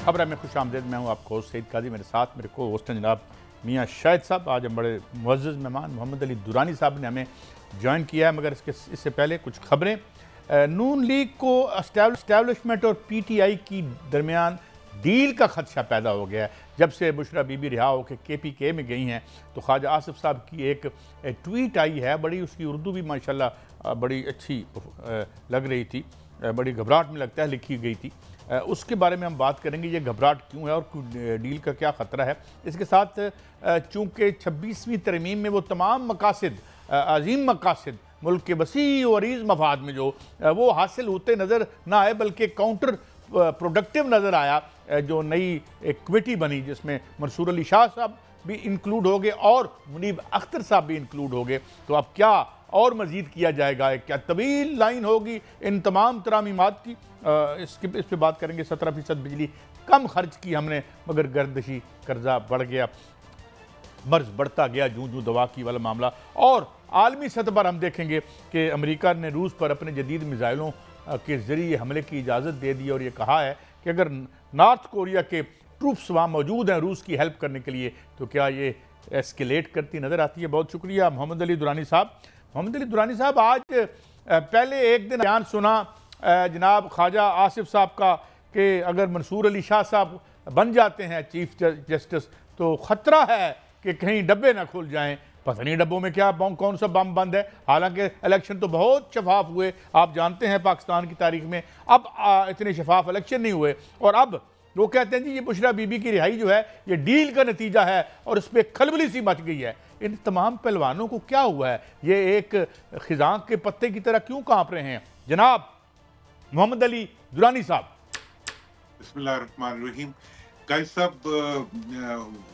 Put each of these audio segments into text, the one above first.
खबर में खुश आमदेद। मैं हूँ आपको होस्ट सईद काजी, मेरे साथ मेरे को होस्ट हैं जनाब मियाँ शाहिद साहब। आज हम बड़े मुअज़्ज़ज़ मेहमान मोहम्मद अली दुरानी साहब ने हमें ज्वाइन किया है, मगर इससे पहले कुछ खबरें। नून लीग को एस्टैब्लिशमेंट और PTI की दरमियान डील का खदशा पैदा हो गया है। जब से बुशरा बीबी रिहा होकर KPK में गई हैं तो ख्वाजा आसिफ साहब की एक ट्वीट आई है, बड़ी उसकी उर्दू भी माशाल्लाह बड़ी अच्छी लग रही थी, बड़ी घबराहट में लगता है लिखी गई थी। उसके बारे में हम बात करेंगे, ये घबराहट क्यों है और डील का क्या ख़तरा है। इसके साथ चूँकि 26वीं तरमीम में वो तमाम मकासद, अजीम मकासद मुल्क के वसी और अरीज़ मफाद में जो वो हासिल होते नज़र ना आए, बल्कि काउंटर प्रोडक्टिव नज़र आया। जो नई एक कमेटी बनी जिसमें मंसूर अली शाह साहब भी इंक्लूड हो गए और मुनीब अख्तर साहब भी इंक्लूड हो गए, तो अब क्या और मज़ीद किया जाएगा, क्या तवील लाइन होगी इन तमाम तरामीमात की। इस पर बात करेंगे। 17% बिजली कम खर्च की हमने, मगर गर्दशी कर्जा बढ़ गया, मर्ज बढ़ता गया जूं जूं दवा की वाला मामला। और आलमी सतह पर हम देखेंगे कि अमेरिका ने रूस पर अपने जदीद मिसाइलों के ज़रिए हमले की इजाज़त दे दी और ये कहा है कि अगर नॉर्थ कोरिया के ट्रूप्स वहाँ मौजूद हैं रूस की हेल्प करने के लिए, तो क्या ये एस्केलेट करती नज़र आती है। बहुत शुक्रिया मोहम्मद अली दुरानी साहब। मोहम्मद अली दुरानी साहब, आज पहले एक दिन बयान सुना जनाब ख्वाजा आसिफ साहब का कि अगर मंसूर अली शाह साहब बन जाते हैं चीफ जस्टिस तो ख़तरा है कि कहीं डब्बे ना खुल जाएं। पता नहीं डब्बों में क्या कौन सा बम बंद है। हालांकि इलेक्शन तो बहुत शफाफ हुए, आप जानते हैं पाकिस्तान की तारीख में अब इतने शफाफ इलेक्शन नहीं हुए। और अब वो कहते हैं जी ये बुशरा बीबी की रिहाई जो है ये डील का नतीजा है और उस पर खलबली सी मच गई है। इन तमाम पहलवानों को क्या हुआ है, ये एक खिजां के पत्ते की तरह क्यों कांप रहे हैं जनाब मोहम्मद अली दुरानी साहब। बिस्मिल्लाहिर्रहमानिर्रहीम। गाइस साहब,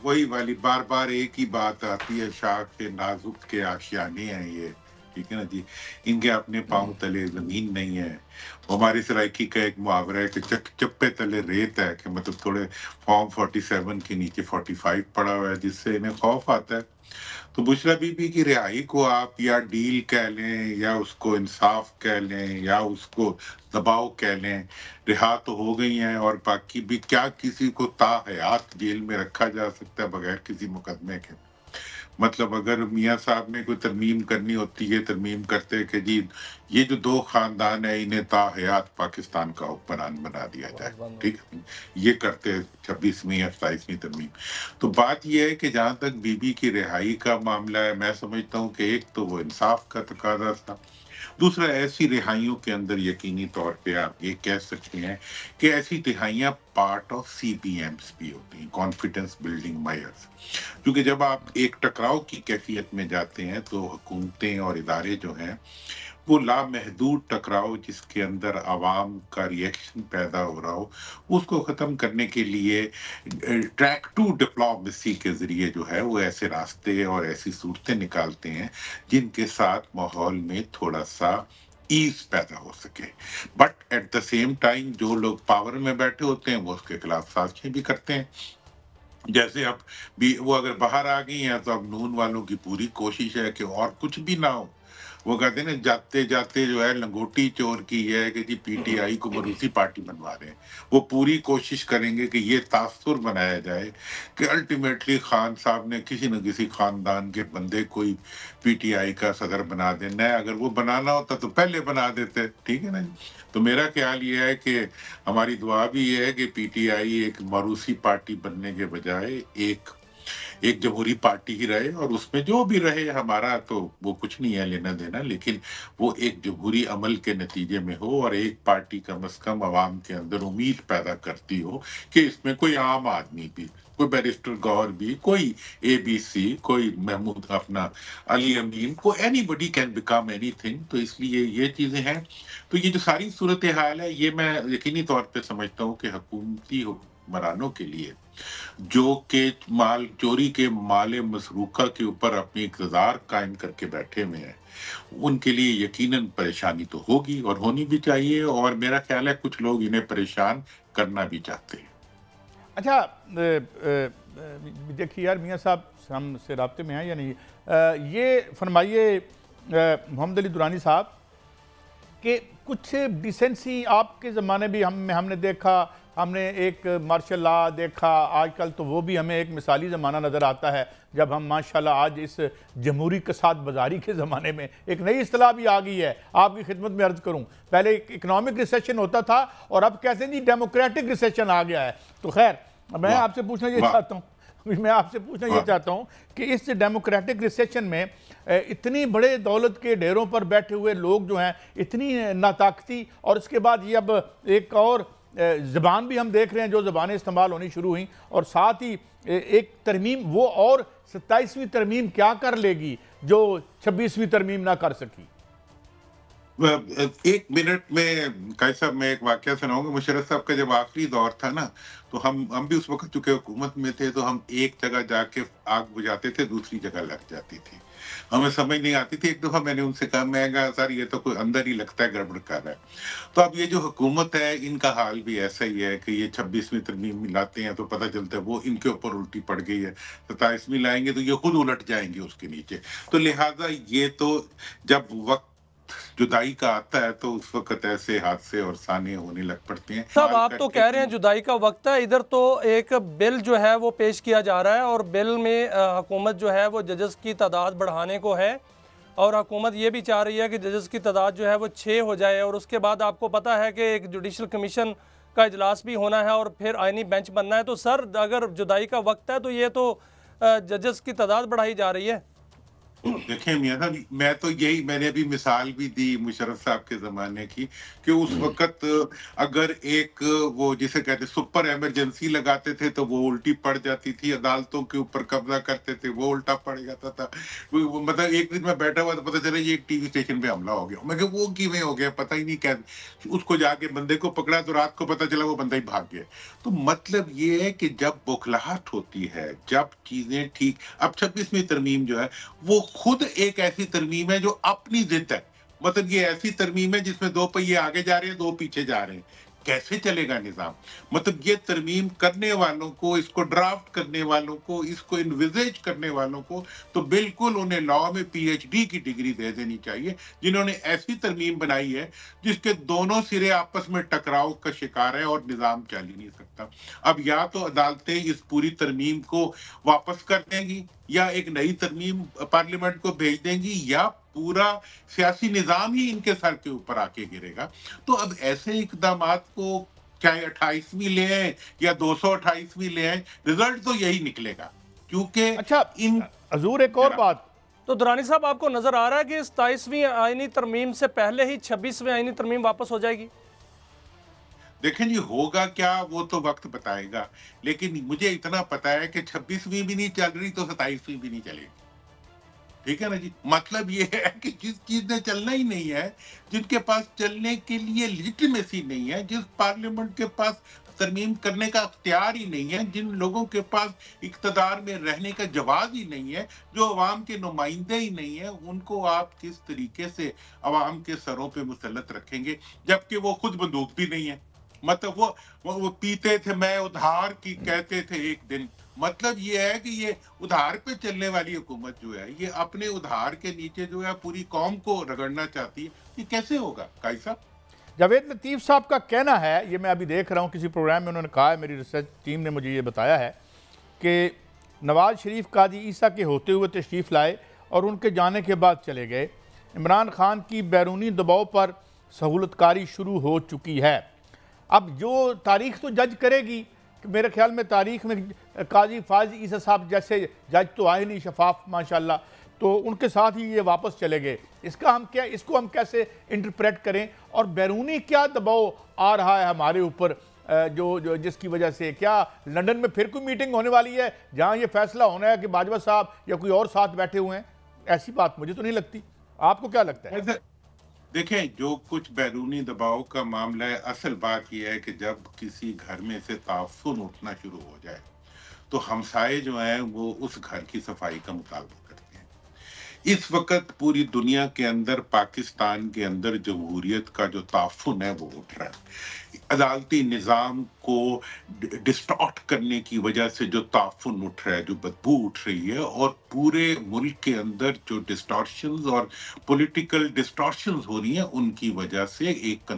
वही वाली बार बार एक ही बात आती है, शाह के नाजुक के आशियाने हैं ये, ठीक है ना जी। इनके अपने पांव तले जमीन नहीं है। हमारी सराइकी का एक मुहावरा है कि चप्पे तले रेत है, कि मतलब थोड़े फॉर्म 47 के नीचे 45 पड़ा हुआ है, जिससे इन्हें खौफ आता है। तो बुशरा बीबी की रिहाई को आप या डील कह लें या उसको इंसाफ कह लें या उसको दबाव कह लें, रिहा तो हो गई हैं और बाकी भी क्या किसी को ताहयात जेल में रखा जा सकता है बगैर किसी मुकदमे के। मतलब अगर मियाँ साहब ने कोई तरमीम करनी होती है, तरमीम करते कि जी ये जो दो खानदान है इन्हें ताहयात पाकिस्तान का हुक्मरान बना दिया जाए, ठीक है, ये करते 26वीं या 27वीं तरमीम। तो बात यह है कि जहां तक बीबी की रिहाई का मामला है, मैं समझता हूँ कि एक तो वो इंसाफ का तकाजा था, दूसरा ऐसी रिहाइयों के अंदर यकीनी तौर पे आप ये कह सकते हैं कि ऐसी रिहाइयां पार्ट ऑफ CBMs भी होती हैं, कॉन्फिडेंस बिल्डिंग मेजर्स। क्योंकि जब आप एक टकराव की कैफियत में जाते हैं तो हुकूमतें और इदारे जो हैं वो लामहदूद टकराव जिसके अंदर आवाम का रिएक्शन पैदा हो रहा हो उसको ख़त्म करने के लिए ट्रैक टू डिप्लोमेसी के ज़रिए जो है वो ऐसे रास्ते और ऐसी सूरतें निकालते हैं जिनके साथ माहौल में थोड़ा सा ईज पैदा हो सके। But at the same time जो लोग पावर में बैठे होते हैं वो उसके खिलाफ साजिशें भी करते हैं। जैसे अब भी वो अगर बाहर आ गई हैं तो अब नून वालों की पूरी कोशिश है कि और कुछ भी ना हो। वो कहते हैं ना, जाते जाते जो है लंगोटी चोर की ये है कि जी PTI को मरूसी पार्टी बनवा रहे हैं। वो पूरी कोशिश करेंगे कि ये तासुर बनाया जाए कि अल्टीमेटली खान साहब ने किसी न किसी खानदान के बंदे कोई PTI का सदर बना देना है। अगर वो बनाना होता तो पहले बना देते, ठीक है ना। तो मेरा ख्याल ये है कि हमारी दुआ भी ये है कि PTI एक मरूसी पार्टी बनने के बजाय एक जमहूरी पार्टी ही रहे, और उसमें जो भी रहे हमारा तो वो कुछ नहीं है लेना देना, लेकिन वो एक जमहूरी अमल के नतीजे में हो और एक पार्टी कम से कम आवाम के अंदर उम्मीद पैदा करती हो कि इसमें कोई आम आदमी भी, कोई बैरिस्टर गौहर भी, कोई ABC, कोई महमूद अपना अली अमीन, कोई एनीबडी कैन बिकम एनीथिंग। तो इसलिए ये चीजें हैं। तो ये जो सारी सूरत हाल है ये मैं यकीनी तौर पे समझता हूँ कि हुकूमती हुक्मरानों के लिए जो के माल चोरी के माले मसरूका के ऊपर अपनी इक़्तिदार कायम करके बैठे हुए हैं, उनके लिए यकीनन परेशानी तो होगी और होनी भी चाहिए, और मेरा ख्याल है कुछ लोग इन्हें परेशान करना भी चाहते हैं। अच्छा, देखिए यार मियाँ साहब हमसे राब्ते में हैं या नहीं, ये फरमाइए मोहम्मद अली दुरानी साहब कि कुछ डिसेंसी आपके ज़माने भी हमने देखा, हमने एक मार्शल लॉ देखा, आजकल तो वो भी हमें एक मिसाली ज़माना नज़र आता है जब हम माशाल्लाह आज इस जमहूरी कसाद बाजारी के ज़माने में एक नई इस्तिलाह भी आ गई है। आपकी खिदमत में अर्ज़ करूँ, पहले एक इकनॉमिक रिसेशन होता था और अब कहते हैं जी डेमोक्रेटिक रिसेशन आ गया है। तो खैर मैं आपसे पूछना ये चाहता हूँ कि इस डेमोक्रेटिक रिसेशन में इतनी बड़े दौलत के ढेरों पर बैठे हुए लोग जो हैं, इतनी नाताकती, और इसके बाद ये अब एक और ज़बान भी हम देख रहे हैं जो ज़बानें इस्तेमाल होनी शुरू हुई, और साथ ही एक तरमीम, वो और 27वीं तरमीम क्या कर लेगी जो 26वीं तरमीम ना कर सकी। एक मिनट में कैसा, मैं एक वाकया सुनाऊंगा। मुशर्रफ साहब का जब आखिरी दौर था ना, तो हम भी उस वक्त चूंकि हुकूमत में थे, तो हम एक जगह जाके आग बुझाते थे, दूसरी जगह लग जाती थी, हमें समझ नहीं आती थी। एक दफा मैंने उनसे कहा, मैं कहा सर ये तो कोई अंदर ही लगता है गड़बड़ कर रहा है। तो अब ये जो हुकूमत है, इनका हाल भी ऐसा ही है कि ये 26वीं तरमीम लाते हैं तो पता चलता है वो इनके ऊपर उल्टी पड़ गई है, 27वीं लाएंगे तो ये खुद उलट जाएंगे उसके नीचे। तो लिहाजा ये तो जब वक्त जुदाई का आता है तो उस वक्त ऐसे हादसे और साने होने लग पड़ते हैं। साहब आप तो कह रहे हैं जुदाई का वक्त है, इधर तो एक बिल जो है वो पेश किया जा रहा है और बिल में हुकूमत जो है वो जजेस की तादाद बढ़ाने को है, और हुकूमत ये भी चाह रही है कि जजेस की तादाद जो है वो 6 हो जाए, और उसके बाद आपको पता है कि एक जुडिशल कमीशन का इजलास भी होना है और फिर आईनी बेंच बनना है। तो सर अगर जुदाई का वक्त है तो ये तो जजेस की तादाद बढ़ाई जा रही है। देखें मियां साहब, मैं तो यही, मैंने अभी मिसाल भी दी मुशर्रफ साहब के जमाने की कि उस वक्त अगर एक वो जिसे कहते सुपर इमरजेंसी लगाते थे तो वो उल्टी पड़ जाती थी, अदालतों के ऊपर कब्जा करते थे वो उल्टा पड़ जाता था। मतलब एक दिन मैं बैठा हुआ तो पता चला ये एक टीवी स्टेशन पे हमला हो गया। मैं वो किवें हो गया पता ही नहीं, कैसे उसको जाके बंदे को पकड़ा तो रात को पता चला वो बंदा ही भाग गया। तो मतलब ये है कि जब बौखलाहट होती है, जब चीजें ठीक, अब 26वीं तरमीम जो है वो खुद एक ऐसी तरमीम है जो अपनी जिद है। मतलब ये ऐसी तरमीम है जिसमें 2 पहिए आगे जा रहे हैं, 2 पीछे जा रहे हैं। कैसे चलेगा निजाम? मतलब ये तरमीम करने वालों को, इसको ड्राफ्ट करने वालों को, इसको इन्विजेज करने वालों को तो बिल्कुल उन्हें लॉ में पीएचडी की डिग्री दे देनी चाहिए, जिन्होंने ऐसी तरमीम बनाई है जिसके दोनों सिरे आपस में टकराव का शिकार है और निजाम चल ही नहीं सकता। अब या तो अदालतें इस पूरी तरमीम को वापस कर देंगी या एक नई तरमीम पार्लियामेंट को भेज देंगी, या पूरा सियासी निजाम ही इनके सर के ऊपर आके गिरेगा। तो अब ऐसे इकदाम को चाहे 28वीं ले आए या 228वीं ले आए, रिजल्ट तो यही निकलेगा। क्योंकि अच्छा इन हजूर एक और बात, तो दुरानी साहब आपको नजर आ रहा है कि 27वीं आईनी तरमीम से पहले ही 26वीं आईनी तरमीम वापस हो जाएगी? देखें जी, होगा क्या वो तो वक्त बताएगा, लेकिन मुझे इतना पता है कि 26वीं भी नहीं चल रही तो 27वीं भी नहीं चलेगी। ठीक है ना जी? मतलब ये है कि जिस चीज ने चलना ही नहीं है, जिनके पास चलने के लिए लेजिटिमेसी नहीं है, जिस पार्लियामेंट के पास तरमीम करने का अख्तियार ही नहीं है, जिन लोगों के पास इक्तदार में रहने का जवाब ही नहीं है, जो अवाम के नुमाइंदे ही नहीं है, उनको आप किस तरीके से अवाम के सरों पे मुसल्लत रखेंगे, जबकि वो खुद बंदूक भी नहीं है। मतलब वो पीते थे, मैं उधार की कहते थे एक दिन। मतलब ये है कि ये उधार पे चलने वाली हुकूमत जो है, ये अपने उधार के नीचे जो है पूरी कौम को रगड़ना चाहती है। ये कैसे होगा काई साहब? जावेद लतीफ़ साहब का कहना है, ये मैं अभी देख रहा हूँ किसी प्रोग्राम में, उन्होंने कहा है, मेरी रिसर्च टीम ने मुझे ये बताया है कि नवाज शरीफ काजी ईसा के होते हुए तशरीफ़ लाए और उनके जाने के बाद चले गए। इमरान खान की बैरूनी दबाव पर सहूलतकारी शुरू हो चुकी है। अब जो तारीख तो जज करेगी, मेरे ख्याल में तारीख में काजी फाज ईसा साहब जैसे जज तो आए नहीं शफाफ माशाल्लाह, तो उनके साथ ही ये वापस चले गए। इसको हम कैसे इंटरप्रेट करें, और बैरूनी क्या दबाव आ रहा है हमारे ऊपर जो जिसकी वजह से, क्या लंदन में फिर कोई मीटिंग होने वाली है जहां ये फैसला होना है कि बाजवा साहब या कोई और साथ बैठे हुए हैं? ऐसी बात मुझे तो नहीं लगती, आपको क्या लगता है? देखें, जो कुछ बैरूनी दबाव का मामला है, असल बात यह है कि जब किसी घर में से ताफुन उठना शुरू हो जाए तो हमसाये जो हैं वो उस घर की सफाई का मुतालबा करते हैं। इस वक्त पूरी दुनिया के अंदर, पाकिस्तान के अंदर जमहूरियत का जो ताफुन है वो उठ रहा है। अदालती निज़ाम को डिस्टॉर्ट करने की वजह से जो ताफुन उठ रहा है, जो बदबू उठ रही है, और पूरे मुल्क के अंदर जो डिस्टॉर्शंस और पॉलिटिकल डिस्टॉर्शंस हो रही हैं, उनकी वजह से एक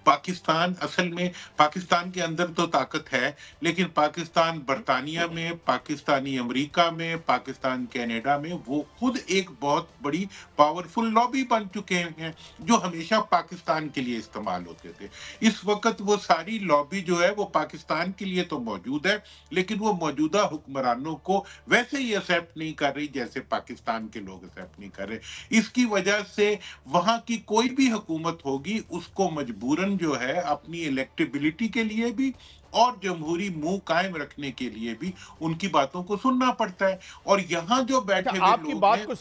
पाकिस्तान, असल में पाकिस्तान के अंदर तो ताकत है, लेकिन पाकिस्तान बरतानिया में, पाकिस्तानी अमेरिका में, पाकिस्तान कनाडा में वो खुद एक बहुत बड़ी पावरफुल लॉबी बन चुके हैं जो हमेशा पाकिस्तान के लिए इस्तेमाल होते थे। इस वक्त वो सारी लॉबी जो है वो पाकिस्तान के लिए तो मौजूद है, लेकिन वो मौजूदा हुक्मरानों को वैसे ही एक्सेप्ट नहीं कर रही जैसे पाकिस्तान के लोग एक्सेप्ट नहीं कर रहे। इसकी वजह से वहां की कोई भी हुकूमत होगी उसको मजबूरन जो है अपनी इलेक्टेबिलिटी के लिए भी और जमहूरी मुंह कायम रखने के लिए भी उनकी बातों को सुनना पड़ता है। और यहाँ जो बैठे हुए आपकी बात को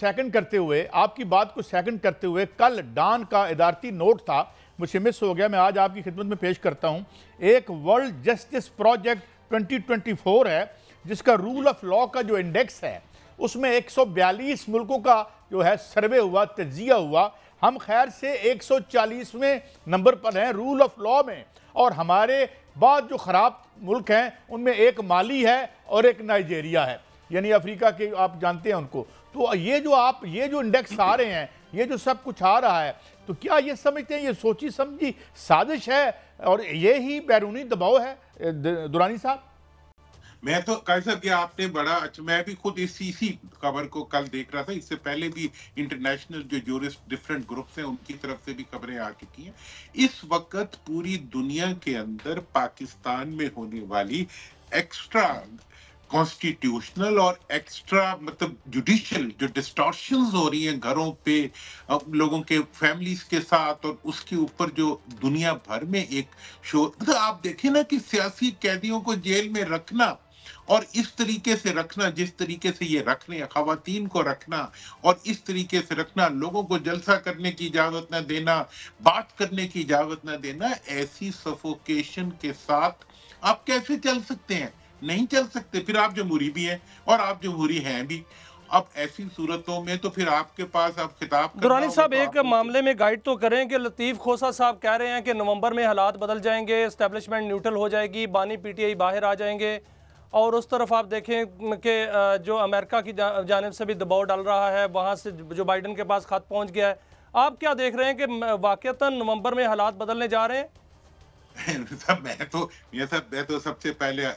सेकंड करते हुए कल डॉन का इदारती नोट था, मुझे मिस हो गया, मैं आज आपकी खिदमत में पेश करता हूं। एक वर्ल्ड जस्टिस प्रोजेक्ट 2024 है जिसका रूल ऑफ लॉ का जो इंडेक्स है उसमें 142 मुल्कों का जो है सर्वे हुआ, तजिया हुआ। हम खैर से 140वें नंबर पर हैं रूल ऑफ लॉ में, और हमारे बाद जो ख़राब मुल्क हैं उनमें एक माली है और एक नाइजेरिया है, यानी अफ्रीका के, आप जानते हैं उनको। तो ये जो इंडेक्स आ रहे हैं, ये जो सब कुछ आ रहा है, तो क्या ये समझते हैं ये सोची समझी साजिश है और ये ही बैरूनी दबाव है दुरानी साहब? मैं तो कैसा कि आपने बड़ा अच्छा, मैं भी खुद इसी खबर को कल देख रहा था। इससे पहले भी इंटरनेशनल जो जूरिस्ट डिफरेंट ग्रुप्स हैं उनकी तरफ से भी खबरें आ चुकी हैं। इस वक्त पूरी दुनिया के अंदर पाकिस्तान में होने वाली एक्स्ट्रा कॉन्स्टिट्यूशनल और एक्स्ट्रा मतलब जुडिशियल जो डिस्टॉर्शंस हो रही हैं घरों पे, लोगों के फैमिलीज के साथ, और उसके ऊपर जो दुनिया भर में एक शोर, मतलब आप देखें ना कि सियासी कैदियों को जेल में रखना और इस तरीके से रखना, जिस तरीके से ये रख रहे हैं, खवातीन को रखना और इस तरीके से रखना, लोगों को जलसा करने की इजाजत न देना, बात करने की इजाजत न देना, ऐसी सफोकेशन के साथ आप कैसे चल सकते हैं? नहीं चल सकते। फिर आप जमहूरी भी हैं और आप जमहूरी हैं भी। अब ऐसी सूरतों में तो फिर आपके पास आप खिताब दुरानी साहब एक मामले में गाइड तो करें कि लतीफ़ खोसा साहब कह रहे हैं कि नवंबर में हालात बदल जाएंगे, एस्टेब्लिशमेंट न्यूट्रल हो जाएगी, बानी पीटीआई बाहर आ जाएंगे, और उस तरफ आप देखें कि जो अमेरिका की जानिब से भी दबाव डाल रहा है, वहाँ से जो बाइडन के पास खत पहुँच गया है। आप क्या देख रहे हैं कि वाकईतन नवंबर में हालात बदलने जा रहे हैं? मैं तो सबसे पहले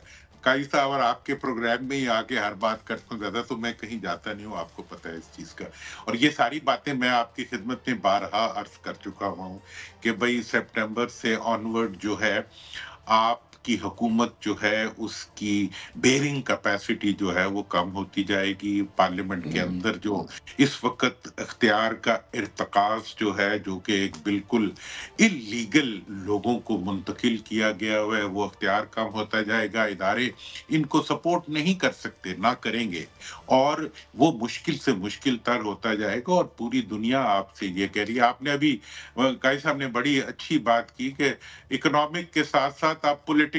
काई साहब और आपके प्रोग्राम में ही आके हर बात करता हूँ, ज्यादा तो मैं कहीं जाता नहीं हूँ, आपको पता है इस चीज का। और ये सारी बातें मैं आपकी खिदमत में बारहा अर्ज कर चुका हूँ कि भाई सितंबर से ऑनवर्ड जो है आपकी हुकूमत जो है उसकी बेरिंग कैपेसिटी जो है वो कम होती जाएगी। पार्लियामेंट के अंदर जो इस वक्त इख्तियार का इर्तकाज जो है, जो कि एक बिल्कुल इलीगल लोगों को मुंतकिल किया गया हुआ है, वो इख्तियार कम होता जाएगा। इदारे इनको सपोर्ट नहीं कर सकते, ना करेंगे, और वो मुश्किल से मुश्किल तर होता जाएगा। और पूरी दुनिया आपसे ये कह रही है। आपने अभी काई साहब ने बड़ी अच्छी बात की कि इकोनॉमिक के साथ साथ आप पॉलिटिकल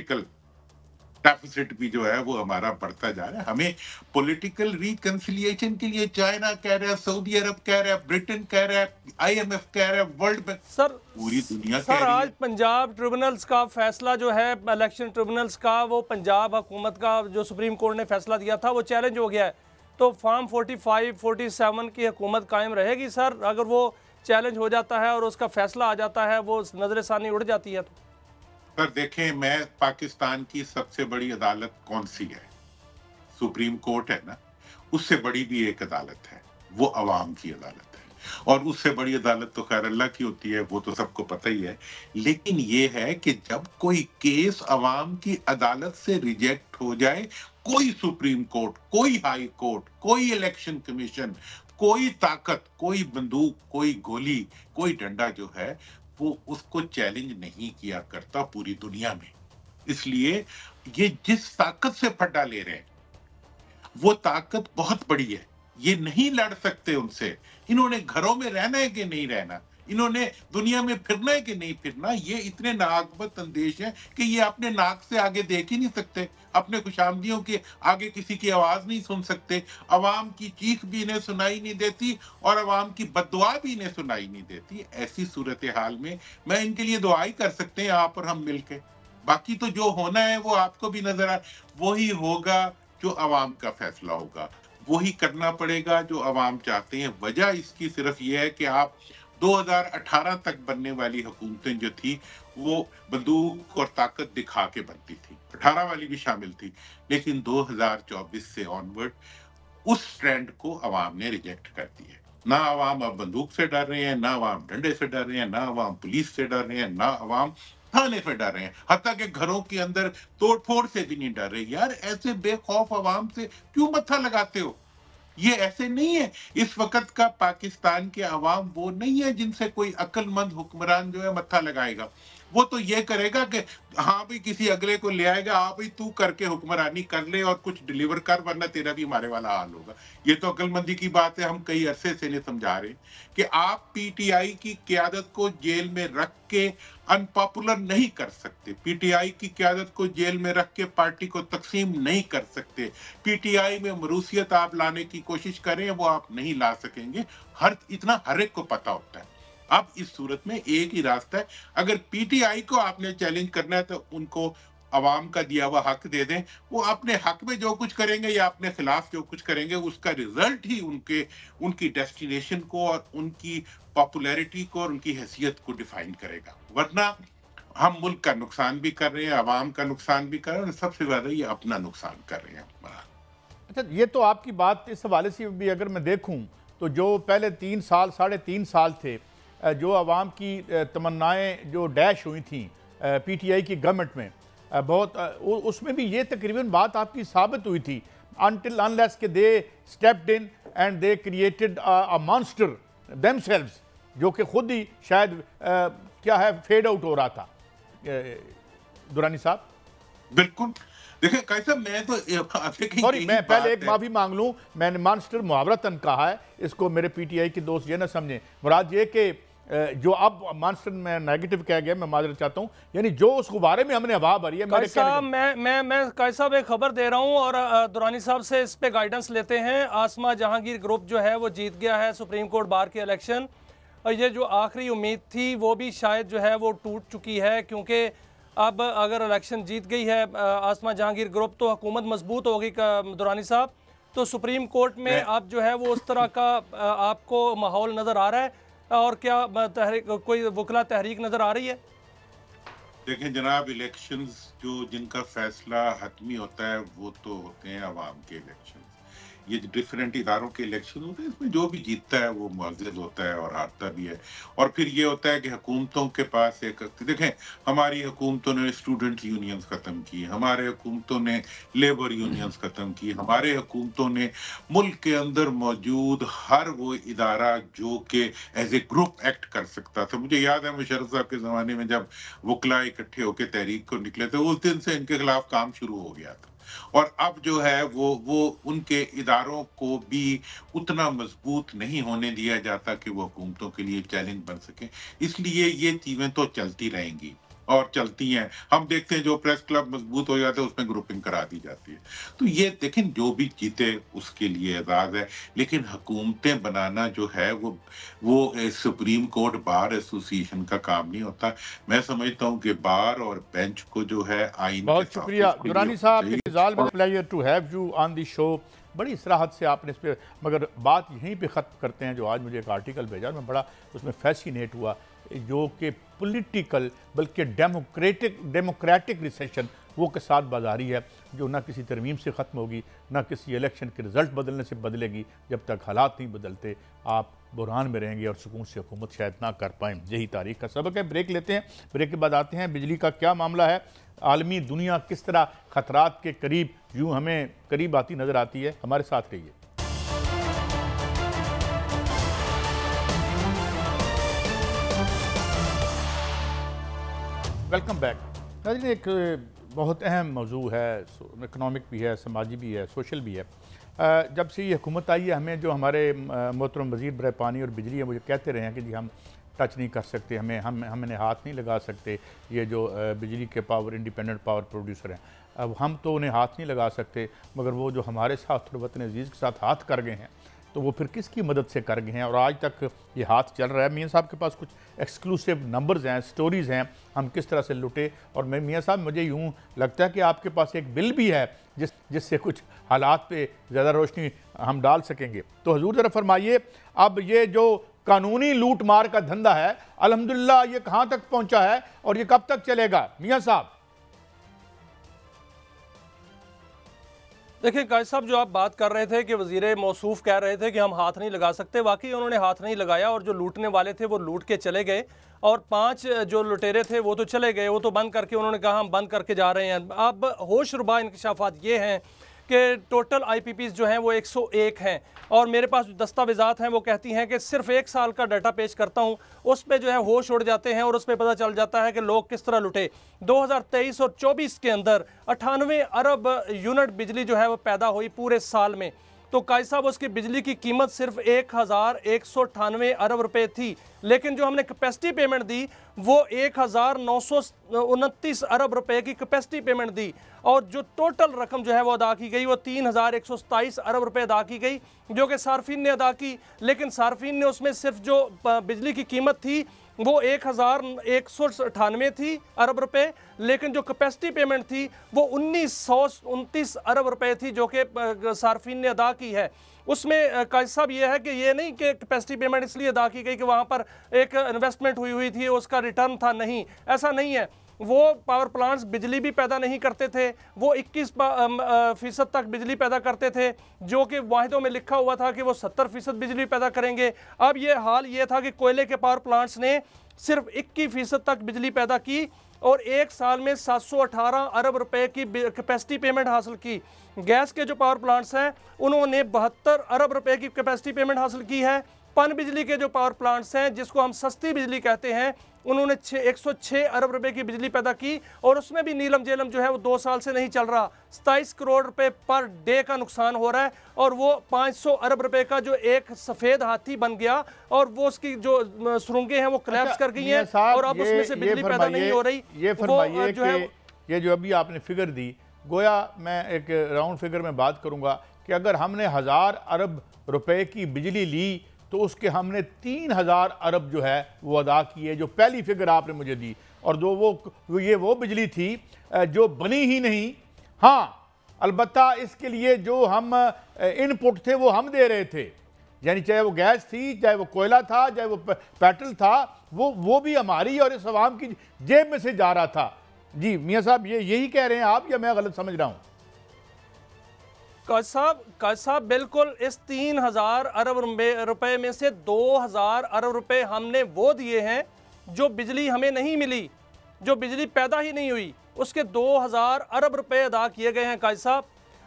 डेफिसिट भी जो है वो हमारा बढ़ता जा रहा है। हमें पॉलिटिकल रिकंसिलिएशन के लिए चाइना कह रहा है, सऊदी अरब कह रहा है, ब्रिटेन कह रहा है, IMF कह रहा है, वर्ल्ड बैंक, सर पूरी दुनिया सर कह रही आज है। पंजाब ट्रिब्यूनल्स का फैसला जो है, इलेक्शन ट्रिब्यूनल्स का, वो पंजाब हुकूमत का जो सुप्रीम कोर्ट ने फैसला दिया था वो चैलेंज हो गया है। तो फॉर्म 45, 47 की हुकूमत कायम रहेगी सर? अगर वो चैलेंज हो जाता है और उसका फैसला आ जाता है, वो नजर सानी उड़ जाती है तो? पर देखें, मैं पाकिस्तान की सबसे बड़ी अदालत कौन सी है? सुप्रीम कोर्ट है ना। उससे बड़ी भी एक अदालत है, वो अवाम की अदालत है। और उससे बड़ी अदालत तो खैर अल्लाह की होती है, वो तो सबको पता ही है। लेकिन ये है कि जब कोई केस अवाम की अदालत से रिजेक्ट हो जाए, कोई सुप्रीम कोर्ट, कोई हाई कोर्ट, कोई इलेक्शन कमीशन, कोई ताकत, कोई बंदूक, कोई गोली, कोई डंडा जो है वो उसको चैलेंज नहीं किया करता पूरी दुनिया में। इसलिए ये जिस ताकत से फटा ले रहे हैं वो ताकत बहुत बड़ी है, ये नहीं लड़ सकते उनसे। इन्होंने घरों में रहना है कि नहीं रहना, इन्होंने दुनिया में फिरना है कि नहीं फिरना, ये इतने नाकबत अंदेश हैं कि ये अपने नाक से आगे देख ही नहीं सकते, अपने खुशामदियों के आगे किसी की आवाज नहीं सुन सकते, अवाम की चीख भी इन्हें सुनाई नहीं देती और अवाम की बद्दुआ भी इन्हें सुनाई नहीं देती। ऐसी सूरत हाल में मैं इनके लिए दुआ ही कर सकते हैं आप और हम मिलके। बाकी तो जो होना है वो आपको भी नजर आ, वही होगा जो अवाम का फैसला होगा, वही करना पड़ेगा जो अवाम चाहते हैं। वजह इसकी सिर्फ ये है कि आप 2018 तक बनने वाली हुकूमतें जो थी वो बंदूक और ताकत दिखा के बनती थी, 18 वाली भी शामिल थी, लेकिन 2024 से ऑनवर्ड उस ट्रेंड को अवाम ने रिजेक्ट कर दी है। ना अवाम अब बंदूक से डर रहे हैं, ना अवाम डंडे से डर रहे हैं, ना अवाम पुलिस से डर रहे हैं, ना अवाम थाने से डर रहे हैं, हत्ता के घरों के अंदर तोड़फोड़ से भी नहीं डर रहे। यार ऐसे बेखौफ अवाम से क्यों मत्था लगाते हो? ये ऐसे नहीं है। इस वक्त का पाकिस्तान के अवाम वो नहीं है जिनसे कोई अक्लमंद हुक्मरान जो है मत्था लगाएगा। वो तो ये करेगा कि हाँ भाई किसी अगले को ले आएगा, हाँ भाई तू करके हुक्मरानी कर ले और कुछ डिलीवर कर, वरना तेरा भी हमारे वाला हाल होगा। ये तो अक्लमंदी की बात है। हम कई अरसे से नहीं समझा रहे कि आप पीटीआई की क्यादत को जेल में रख के अनपॉपुलर नहीं कर सकते, पीटीआई की क्यादत को जेल में रख के पार्टी को तकसीम नहीं कर सकते, पीटीआई में मरूसियत आप लाने की कोशिश करें वो आप नहीं ला सकेंगे। इतना हर एक को पता होता है। अब इस सूरत में एक ही रास्ता है, अगर पीटीआई को आपने चैलेंज करना है तो उनको अवाम का दिया हुआ हक दे दें। वो अपने हक में जो कुछ करेंगे या अपने खिलाफ जो कुछ करेंगे उसका रिजल्ट ही उनकी डेस्टिनेशन को और उनकी पॉपुलैरिटी को और उनकी हैसियत को डिफाइन करेगा। वरना हम मुल्क का नुकसान भी कर रहे हैं, अवाम का नुकसान भी कर रहे हैं और सबसे ज्यादा ये अपना नुकसान कर रहे हैं। अच्छा, ये तो आपकी बात इस हवाले से भी अगर मैं देखूं तो जो पहले 3 साल 3.5 साल थे, जो आवाम की तमन्नाएं जो डैश हुई थी पीटीआई की गवर्नमेंट में, बहुत उसमें भी ये तकरीबन बात आपकी साबित हुई थी, अनटिल अनलेस के they stepped in and they created a monster themselves, जो कि खुद ही शायद क्या है फेड आउट हो रहा था। दुरानी साहब बिल्कुल देखिए कैसा, मैं तो सॉरी, मैं पहले एक माफी मांग लूं, मैंने मॉन्स्टर मुहावरतन कहा है, इसको मेरे पीटीआई के दोस्त ये ना समझें। मुराद ये कि जो अब मॉन्स्टर में नेगेटिव कह गया, मैं माजरत चाहता हूं, यानी जो उस गुब्बारे में हमने हवा भरी है। मैं कायद साहब एक खबर दे रहा हूं और दुरानी साहब से इस पे गाइडेंस लेते हैं। आसमा जहांगीर ग्रुप जो है वो जीत गया है सुप्रीम कोर्ट बार के इलेक्शन, और ये जो आखिरी उम्मीद थी वो भी शायद जो है वो टूट चुकी है, क्योंकि अब अगर इलेक्शन जीत गई है आसमा जहांगीर ग्रुप तो हुकूमत मजबूत होगी दुरानी साहब। तो सुप्रीम कोर्ट में अब जो है वो उस तरह का आपको माहौल नज़र आ रहा है, और क्या कोई वकला तहरीक नज़र आ रही है? देखें जनाब, इलेक्शंस जिनका फैसला हतमी होता है वो तो होते हैं अवाम के इलेक्शन। ये डिफरेंट इदारों के इलेक्शन होते हैं, इसमें जो भी जीतता है वो मुअज़्ज़ज़ होता है और हारता भी है। और फिर ये होता है कि हुकूमतों के पास एक, देखें हमारी हुकूमतों ने स्टूडेंट यूनियंस खत्म की, हमारे हुकूमतों ने लेबर यूनियंस खत्म की, हमारे हुकूमतों ने मुल्क के अंदर मौजूद हर वो इदारा जो कि एज ए ग्रुप एक्ट कर सकता था। मुझे याद है मुशर्रफ साहब के ज़माने में जब वकला इकट्ठे होकर तहरीक को निकले थे, उस दिन से इनके खिलाफ काम शुरू हो गया था। और अब जो है वो उनके इदारों को भी उतना मजबूत नहीं होने दिया जाता कि वो हुकूमतों के लिए चैलेंज बन सके। इसलिए ये चीजें तो चलती रहेंगी और चलती हैं। हम देखते हैं जो प्रेस क्लब मजबूत हो जाते हैं उसमें ग्रुपिंग करा दी जाती है। तो ये देखें जो भी जीते उसके लिए एजाज है, लेकिन हुकूमतें बनाना जो है वो सुप्रीम कोर्ट बार एसोसिएशन का काम नहीं होता। मैं समझता हूँ कि बार और बेंच को जो है आइन। बहुत शुक्रिया दुरानी साहब, pleasure to have you on the show. बड़ी इसराहत से आपने इस पर, मगर बात यहीं पे ख़त्म करते हैं। जो आज मुझे एक आर्टिकल भेजा, मैं बड़ा उसमें फैसिनेट हुआ, जो कि पॉलिटिकल बल्कि डेमोक्रेटिक रिसेशन वो के साथ बाजारी है, जो ना किसी तरमीम से ख़त्म होगी, ना किसी इलेक्शन के रिज़ल्ट बदलने से बदलेगी। जब तक हालात नहीं बदलते आप बुरहान में रहेंगे और सुकून से हुकूमत शायद ना कर पाएँ। यही तारीख का सबक है। ब्रेक लेते हैं, ब्रेक के बाद आते हैं बिजली का क्या मामला है, आलमी दुनिया किस तरह ख़तरात के करीब यूँ हमें करीब आती नज़र आती है। हमारे साथ रहिए। Welcome back. नाज़रीन, एक बहुत अहम मौजू है, इकनॉमिक भी है, समाजी भी है, सोशल भी है। जब से ये हुकूमत आई है, हमें जो हमारे मोहतरम वज़ीर बराए पानी और बिजली है मुझे कहते रहे हैं कि जी हम टच नहीं कर सकते, हमने हाथ नहीं लगा सकते। ये जो बिजली के पावर इंडिपेंडेंट पावर प्रोड्यूसर हैं, अब हम तो उन्हें हाथ नहीं लगा सकते, मगर वो जो हमारे साथ और वतन अजीज़ के साथ हाथ कर गए हैं, तो वो फिर किसकी मदद से कर गए हैं और आज तक ये हाथ चल रहा है। मियाँ साहब के पास कुछ एक्सक्लूसिव नंबर्स हैं, स्टोरीज़ हैं, हम किस तरह से लुटे। और मैं मियाँ साहब, मुझे यूँ लगता है कि आपके पास एक बिल भी है जिससे कुछ हालात पे ज़्यादा रोशनी हम डाल सकेंगे। तो हुजूर ज़रा फरमाइए, अब ये जो कानूनी लूट मार का धंधा है, अल्हम्दुलिल्लाह ये कहाँ तक पहुँचा है और ये कब तक चलेगा मियाँ साहब? देखिए कायद साहब, जो आप बात कर रहे थे कि वज़ीर मौसूफ कह रहे थे कि हम हाथ नहीं लगा सकते, वाकई उन्होंने हाथ नहीं लगाया और जो लूटने वाले थे वो लूट के चले गए और 5 जो लुटेरे थे वो तो चले गए, वो तो बंद करके उन्होंने कहा हम बंद करके जा रहे हैं। अब होशरुबा इंकशाफात ये हैं कि टोटल IPPs जो हैं वो 101 हैं और मेरे पास जो दस्तावेज़ात हैं वो कहती हैं कि सिर्फ 1 साल का डाटा पेश करता हूं, उस पे जो है होश उड़ जाते हैं और उस पे पता चल जाता है कि लोग किस तरह लुटे। 2023 और 24 के अंदर 98 अरब यूनिट बिजली जो है वो पैदा हुई पूरे साल में। तो कायद साहब, उसकी बिजली की कीमत सिर्फ 1198 अरब रुपए थी, लेकिन जो हमने कैपेसिटी पेमेंट दी वो 1929 अरब रुपए की कैपेसिटी पेमेंट दी और जो टोटल रकम जो है वो अदा की गई वो 3127 अरब रुपए अदा की गई, जो कि सार्फिन ने अदा की। लेकिन सार्फिन ने उसमें सिर्फ जो बिजली की कीमत थी वो 1198 थी अरब रुपए, लेकिन जो कैपेसिटी पेमेंट थी वो 1929 अरब रुपए थी, जो कि सार्फिन ने अदा की है। उसमें कायद साहब ये है कि ये नहीं कि कैपेसिटी पेमेंट इसलिए अदा की गई कि वहाँ पर एक इन्वेस्टमेंट हुई थी, उसका रिटर्न था, नहीं, ऐसा नहीं है। वो पावर प्लांट्स बिजली भी पैदा नहीं करते थे, वो 21% तक बिजली पैदा करते थे, जो कि वाहिदों में लिखा हुआ था कि वो 70% बिजली पैदा करेंगे। अब ये हाल ये था कि कोयले के पावर प्लांट्स ने सिर्फ 21% तक बिजली पैदा की और 1 साल में 718 अरब रुपए की कैपेसिटी पेमेंट हासिल की। गैस के जो पावर प्लांट्स हैं उन्होंने 72 अरब रुपए की कैपेसिटी पेमेंट हासिल की है। पन बिजली के जो पावर प्लांट्स हैं, जिसको हम सस्ती बिजली कहते हैं, उन्होंने 106 अरब रुपए की बिजली पैदा की और उसमें भी नीलम जेलम जो है वो 2 साल से नहीं चल रहा। 27 करोड़ रुपए पर डे का नुकसान हो रहा है और वो 500 अरब रुपए का जो एक सफ़ेद हाथी बन गया और वो उसकी जो सुरंगें हैं वो कोलैप्स कर गई हैं और अब उसमें से बिजली पैदा नहीं हो रही। ये फरमाइए कि ये जो अभी आपने फिगर दी, गोया मैं एक राउंड फिगर में बात करूंगा कि अगर हमने 1000 अरब रुपए की बिजली ली तो उसके हमने 3000 अरब जो है वो अदा किए, जो पहली फिगर आपने मुझे दी। और जो वो बिजली थी जो बनी ही नहीं। हाँ, अलबत्ता इसके लिए जो हम इनपुट थे वो हम दे रहे थे, यानी चाहे वो गैस थी, चाहे वो कोयला था, चाहे वो पेट्रोल था, वो भी हमारी और इस अवाम की जेब में से जा रहा था। जी मियाँ साहब, यही कह रहे हैं आप या मैं गलत समझ रहा हूँ? काज साहब बिल्कुल, इस 3000 अरब रुपए में से 2000 अरब रुपए हमने वो दिए हैं जो बिजली हमें नहीं मिली, जो बिजली पैदा ही नहीं हुई, उसके 2000 अरब रुपए अदा किए गए हैं काज साहब।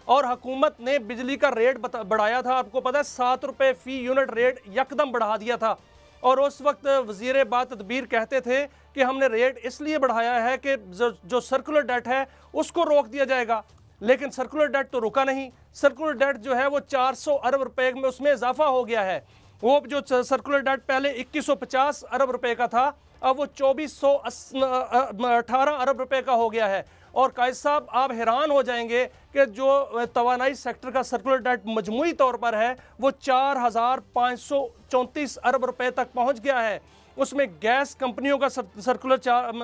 और हुकूमत ने बिजली का रेट बढ़ाया था, आपको पता है 7 रुपए फी यूनिट रेट यकदम बढ़ा दिया था। और उस वक्त वज़ीर बातदबीर कहते थे कि हमने रेट इसलिए बढ़ाया है कि जो सर्कुलर डेट है उसको रोक दिया जाएगा, लेकिन सर्कुलर डेट तो रुका नहीं। सर्कुलर डेट जो है वो 400 अरब रुपए में उसमें इजाफा हो गया है। वो जो सर्कुलर डेट पहले 2150 अरब रुपए का था, अब वो 2418 अरब रुपए का हो गया है। और कायद साहब, आप हैरान हो जाएंगे कि जो तवानाई सेक्टर का सर्कुलर डेट मजमूई तौर पर है वो 4534 अरब रुपए तक पहुंच गया है। उसमें गैस कंपनियों का सर्कुलर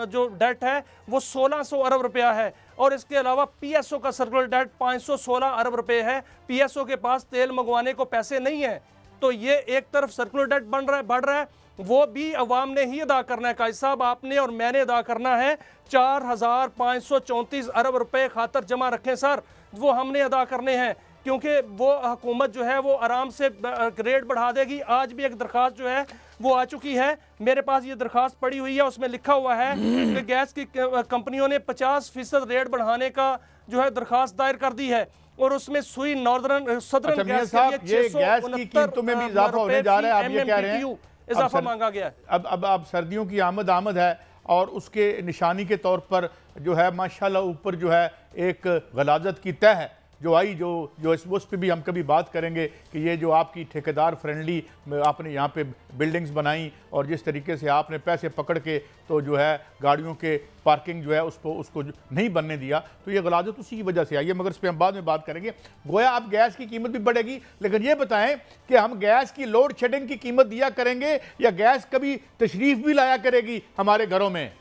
जो डेट है वो 1600 अरब रुपया है और इसके अलावा PSO का सर्कुलर डेट 516 अरब रुपए है। PSO के पास तेल मंगवाने को पैसे नहीं है। तो ये एक तरफ सर्कुलर डेट बढ़ रहा है, वो भी अवाम ने ही अदा करना है। काजी साहब, आपने और मैंने अदा करना है। 4534 अरब रुपए खातर जमा रखें सर, वो हमने अदा करने हैं, क्योंकि वो हुकूमत जो है वो आराम से रेट बढ़ा देगी। आज भी एक दरख्वास्त जो है वो आ चुकी है, मेरे पास ये दरख्वास्त पड़ी हुई है, उसमें लिखा हुआ है कि गैस की कंपनियों ने 50% रेट बढ़ाने का जो है दरख्वास्त दायर कर दी है और उसमें सुई नॉर्दर्न सदर्न गैस के लिए 669 इजाफा मांगा गया है। अब सर्दियों की आमद है और उसके निशानी के तौर पर जो है माशाल्लाह ऊपर जो है एक गलाजत की तह है जो आई जो उस पर भी हम कभी बात करेंगे कि ये जो आपकी ठेकेदार फ्रेंडली आपने यहाँ पे बिल्डिंग्स बनाई और जिस तरीके से आपने पैसे पकड़ के तो जो है गाड़ियों के पार्किंग जो है उसको नहीं बनने दिया, तो ये गलाजत उसी की वजह से आई है, मगर इस पर हम बाद में बात करेंगे। गोया अब गैस की कीमत भी बढ़ेगी, लेकिन ये बताएं कि हम गैस की लोड शेडिंग की कीमत दिया करेंगे या गैस कभी तशरीफ भी लाया करेगी हमारे घरों में?